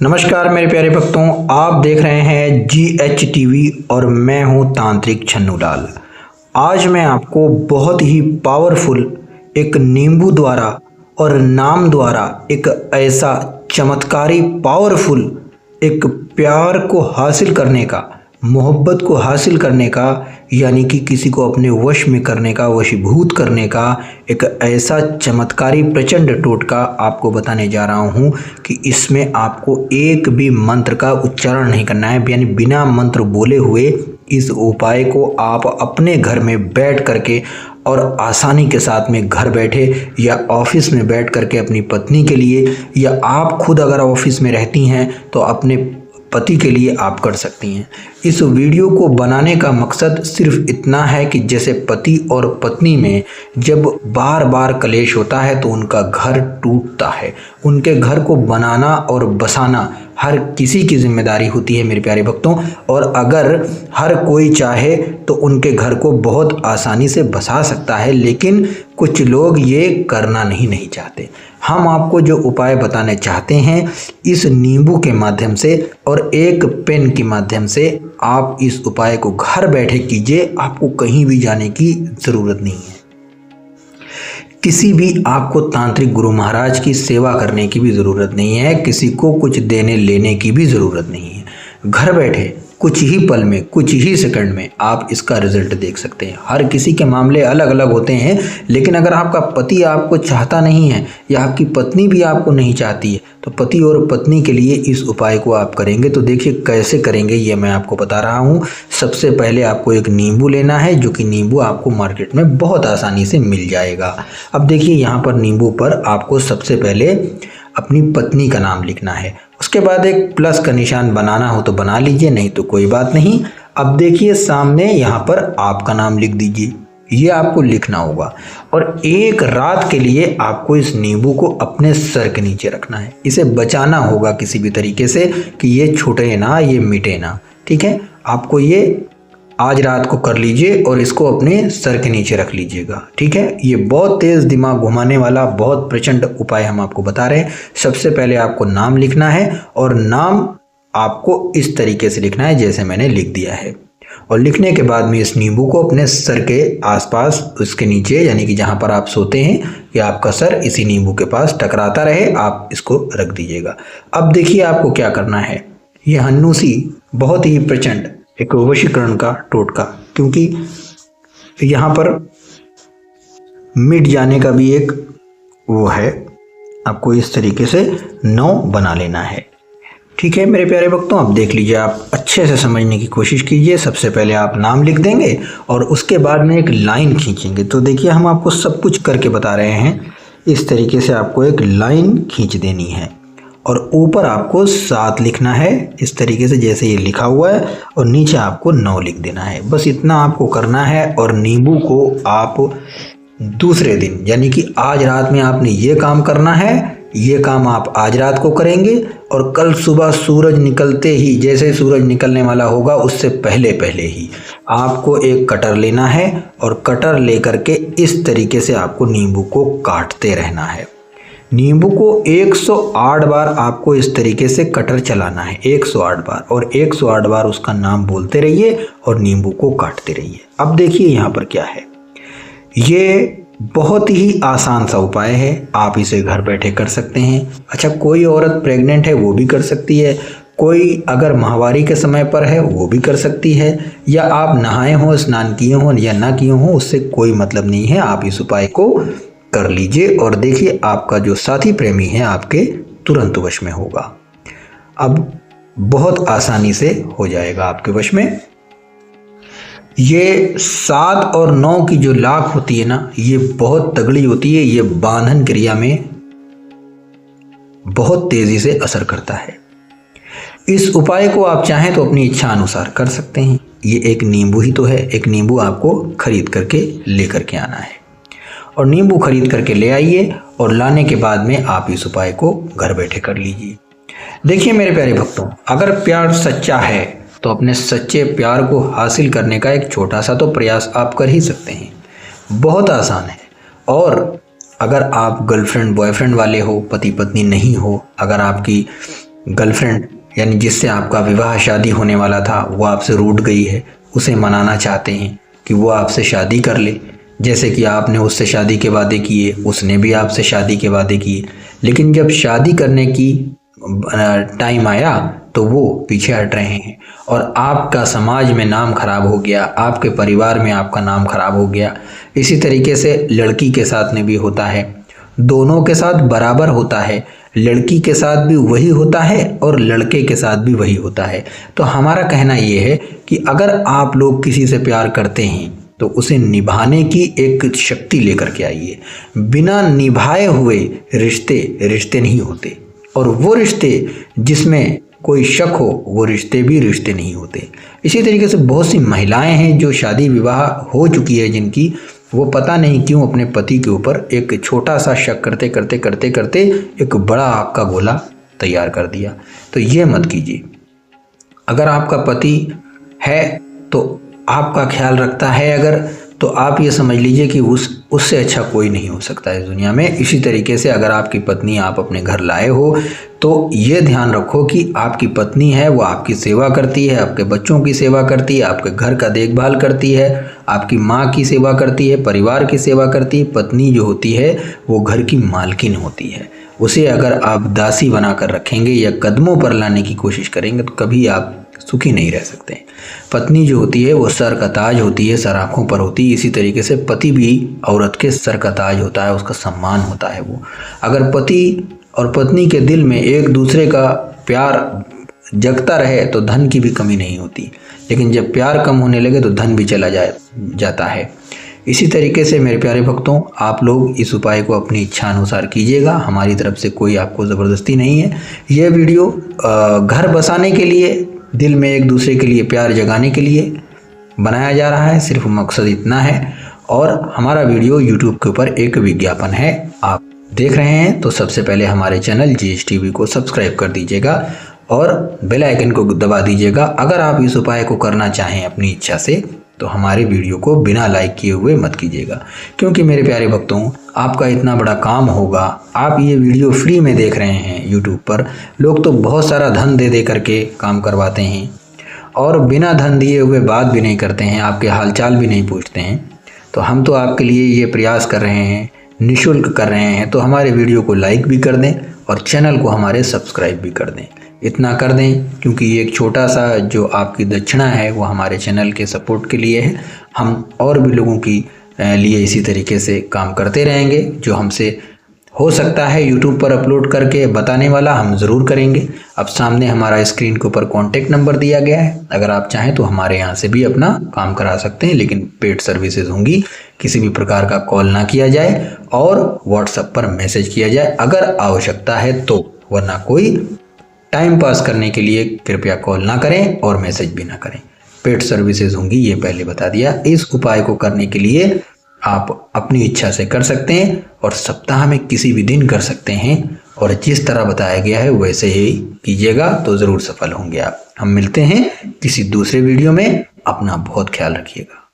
नमस्कार मेरे प्यारे भक्तों, आप देख रहे हैं GH TV और मैं हूं तांत्रिक छन्नू लाल। आज मैं आपको बहुत ही पावरफुल एक नींबू द्वारा और नाम द्वारा एक ऐसा चमत्कारी पावरफुल एक प्यार को हासिल करने का, मोहब्बत को हासिल करने का, यानी कि किसी को अपने वश में करने का, वशीभूत करने का एक ऐसा चमत्कारी प्रचंड टोटका आपको बताने जा रहा हूं कि इसमें आपको एक भी मंत्र का उच्चारण नहीं करना है, यानी बिना मंत्र बोले हुए इस उपाय को आप अपने घर में बैठ करके और आसानी के साथ में घर बैठे या ऑफिस में बैठ करके अपनी पत्नी के लिए, या आप खुद अगर ऑफिस में रहती हैं तो अपने पति के लिए आप कर सकती हैं। इस वीडियो को बनाने का मकसद सिर्फ इतना है कि जैसे पति और पत्नी में जब बार बार कलेश होता है तो उनका घर टूटता है, उनके घर को बनाना और बसाना हर किसी की जिम्मेदारी होती है मेरे प्यारे भक्तों। और अगर हर कोई चाहे तो उनके घर को बहुत आसानी से बसा सकता है, लेकिन कुछ लोग ये करना नहीं चाहते। हम आपको जो उपाय बताने चाहते हैं इस नींबू के माध्यम से और एक पेन के माध्यम से आप इस उपाय को घर बैठे कीजिए। आपको कहीं भी जाने की ज़रूरत नहीं है, किसी भी आपको तांत्रिक गुरु महाराज की सेवा करने की भी ज़रूरत नहीं है, किसी को कुछ देने लेने की भी ज़रूरत नहीं है। घर बैठे कुछ ही पल में, कुछ ही सेकंड में आप इसका रिजल्ट देख सकते हैं। हर किसी के मामले अलग अलग होते हैं, लेकिन अगर आपका पति आपको चाहता नहीं है या आपकी पत्नी भी आपको नहीं चाहती है तो पति और पत्नी के लिए इस उपाय को आप करेंगे तो देखिए कैसे करेंगे ये मैं आपको बता रहा हूँ। सबसे पहले आपको एक नींबू लेना है, जो कि नींबू आपको मार्केट में बहुत आसानी से मिल जाएगा। अब देखिए यहाँ पर नींबू पर आपको सबसे पहले अपनी पत्नी का नाम लिखना है, उसके बाद एक प्लस का निशान बनाना हो तो बना लीजिए, नहीं तो कोई बात नहीं। अब देखिए सामने यहाँ पर आपका नाम लिख दीजिए, ये आपको लिखना होगा। और एक रात के लिए आपको इस नींबू को अपने सर के नीचे रखना है, इसे बचाना होगा किसी भी तरीके से कि ये छूटे ना, ये मिटे ना। ठीक है, आपको ये आज रात को कर लीजिए और इसको अपने सर के नीचे रख लीजिएगा। ठीक है, ये बहुत तेज़ दिमाग घुमाने वाला बहुत प्रचंड उपाय हम आपको बता रहे हैं। सबसे पहले आपको नाम लिखना है और नाम आपको इस तरीके से लिखना है जैसे मैंने लिख दिया है। और लिखने के बाद में इस नींबू को अपने सर के आसपास, उसके नीचे, यानी कि जहाँ पर आप सोते हैं या आपका सर इसी नींबू के पास टकराता रहे, आप इसको रख दीजिएगा। अब देखिए आपको क्या करना है। ये हन्नूसी बहुत ही प्रचंड एक वशीकरण का टोटका, क्योंकि यहाँ पर मिट जाने का भी एक वो है, आपको इस तरीके से 9 बना लेना है। ठीक है मेरे प्यारे भक्तों, अब देख लीजिए, आप अच्छे से समझने की कोशिश कीजिए। सबसे पहले आप नाम लिख देंगे और उसके बाद में एक लाइन खींचेंगे। तो देखिए हम आपको सब कुछ करके बता रहे हैं, इस तरीके से आपको एक लाइन खींच देनी है और ऊपर आपको 7 लिखना है इस तरीके से जैसे ये लिखा हुआ है, और नीचे आपको 9 लिख देना है। बस इतना आपको करना है। और नींबू को आप दूसरे दिन, यानी कि आज रात में आपने ये काम करना है। ये काम आप आज रात को करेंगे और कल सुबह सूरज निकलते ही, जैसे सूरज निकलने वाला होगा उससे पहले पहले ही आपको एक कटर लेना है और कटर लेकर के इस तरीके से आपको नींबू को काटते रहना है। नींबू को 108 बार आपको इस तरीके से कटर चलाना है, 108 बार, और 108 बार उसका नाम बोलते रहिए और नींबू को काटते रहिए। अब देखिए यहाँ पर क्या है, ये बहुत ही आसान सा उपाय है, आप इसे घर बैठे कर सकते हैं। अच्छा, कोई औरत प्रेग्नेंट है वो भी कर सकती है, कोई अगर माहवारी के समय पर है वो भी कर सकती है, या आप नहाए हों, स्नान किए हों या ना किए हों, उससे कोई मतलब नहीं है। आप इस उपाय को कर लीजिए और देखिए आपका जो साथी प्रेमी है आपके तुरंत वश में होगा। अब बहुत आसानी से हो जाएगा आपके वश में। ये 7 और 9 की जो लाख होती है ना, ये बहुत तगड़ी होती है, ये बांधन क्रिया में बहुत तेजी से असर करता है। इस उपाय को आप चाहें तो अपनी इच्छा अनुसार कर सकते हैं। ये एक नींबू ही तो है, एक नींबू आपको खरीद करके लेकर के आना है और नींबू खरीद करके ले आइए और लाने के बाद में आप इस उपाय को घर बैठे कर लीजिए। देखिए मेरे प्यारे भक्तों, अगर प्यार सच्चा है तो अपने सच्चे प्यार को हासिल करने का एक छोटा सा तो प्रयास आप कर ही सकते हैं, बहुत आसान है। और अगर आप गर्लफ्रेंड बॉयफ्रेंड वाले हो, पति पत्नी नहीं हो, अगर आपकी गर्लफ्रेंड यानी जिससे आपका विवाह शादी होने वाला था वो आपसे रूठ गई है, उसे मनाना चाहते हैं कि वो आपसे शादी कर ले। जैसे कि आपने उससे शादी के वादे किए, उसने भी आपसे शादी के वादे किए, लेकिन जब शादी करने की टाइम आया तो वो पीछे हट रहे हैं और आपका समाज में नाम खराब हो गया, आपके परिवार में आपका नाम खराब हो गया। इसी तरीके से लड़की के साथ में भी होता है, दोनों के साथ बराबर होता है। लड़की के साथ भी वही होता है और लड़के के साथ भी वही होता है। तो हमारा कहना ये है कि अगर आप लोग किसी से प्यार करते हैं तो उसे निभाने की एक शक्ति लेकर के आइए। बिना निभाए हुए रिश्ते नहीं होते, और वो रिश्ते जिसमें कोई शक हो वो रिश्ते भी रिश्ते नहीं होते। इसी तरीके से बहुत सी महिलाएं हैं जो शादी विवाह हो चुकी है, जिनकी वो पता नहीं क्यों अपने पति के ऊपर एक छोटा सा शक करते करते करते करते एक बड़ा आग का गोला तैयार कर दिया। तो ये मत कीजिए। अगर आपका पति है तो आपका ख्याल रखता है अगर, तो आप ये समझ लीजिए कि उससे अच्छा कोई नहीं हो सकता है दुनिया में। इसी तरीके से अगर आपकी पत्नी आप अपने घर लाए हो तो ये ध्यान रखो कि आपकी पत्नी है वो आपकी सेवा करती है, आपके बच्चों की सेवा करती है, आपके घर का देखभाल करती है, आपकी माँ की सेवा करती है, परिवार की सेवा करती है। पत्नी जो होती है वो घर की मालकिन होती है। उसे अगर आप दासी बना कर रखेंगे या कदमों पर लाने की कोशिश करेंगे तो कभी आप सुखी नहीं रह सकते। पत्नी जो होती है वो सर का ताज होती है, सर आँखों पर होती है। इसी तरीके से पति भी औरत के सर का ताज होता है, उसका सम्मान होता है वो। अगर पति और पत्नी के दिल में एक दूसरे का प्यार जगता रहे तो धन की भी कमी नहीं होती, लेकिन जब प्यार कम होने लगे तो धन भी चला जाता है। इसी तरीके से मेरे प्यारे भक्तों, आप लोग इस उपाय को अपनी इच्छा अनुसार कीजिएगा। हमारी तरफ से कोई आपको ज़बरदस्ती नहीं है। यह वीडियो घर बसाने के लिए, दिल में एक दूसरे के लिए प्यार जगाने के लिए बनाया जा रहा है, सिर्फ मकसद इतना है। और हमारा वीडियो यूट्यूब के ऊपर एक विज्ञापन है, आप देख रहे हैं तो सबसे पहले हमारे चैनल GHTV को सब्सक्राइब कर दीजिएगा और बेल आइकन को दबा दीजिएगा। अगर आप इस उपाय को करना चाहें अपनी इच्छा से तो हमारे वीडियो को बिना लाइक किए हुए मत कीजिएगा, क्योंकि मेरे प्यारे भक्तों, आपका इतना बड़ा काम होगा। आप ये वीडियो फ्री में देख रहे हैं यूट्यूब पर। लोग तो बहुत सारा धन दे करके काम करवाते हैं और बिना धन दिए हुए बात भी नहीं करते हैं, आपके हालचाल भी नहीं पूछते हैं। तो हम तो आपके लिए ये प्रयास कर रहे हैं, निःशुल्क कर रहे हैं। तो हमारे वीडियो को लाइक भी कर दें और चैनल को हमारे सब्सक्राइब भी कर दें। इतना कर दें क्योंकि ये एक छोटा सा जो आपकी दक्षिणा है वो हमारे चैनल के सपोर्ट के लिए है। हम और भी लोगों की लिए इसी तरीके से काम करते रहेंगे। जो हमसे हो सकता है यूट्यूब पर अपलोड करके बताने वाला हम ज़रूर करेंगे। अब सामने हमारा स्क्रीन के ऊपर कॉन्टैक्ट नंबर दिया गया है, अगर आप चाहें तो हमारे यहाँ से भी अपना काम करा सकते हैं, लेकिन पेड सर्विसेज होंगी। किसी भी प्रकार का कॉल ना किया जाए और व्हाट्सएप पर मैसेज किया जाए अगर आवश्यकता है तो, वरना कोई टाइम पास करने के लिए कृपया कॉल ना करें और मैसेज भी ना करें। पेड सर्विसेज होंगी, ये पहले बता दिया। इस उपाय को करने के लिए आप अपनी इच्छा से कर सकते हैं और सप्ताह में किसी भी दिन कर सकते हैं, और जिस तरह बताया गया है वैसे ही कीजिएगा तो ज़रूर सफल होंगे आप। हम मिलते हैं किसी दूसरे वीडियो में। अपना बहुत ख्याल रखिएगा।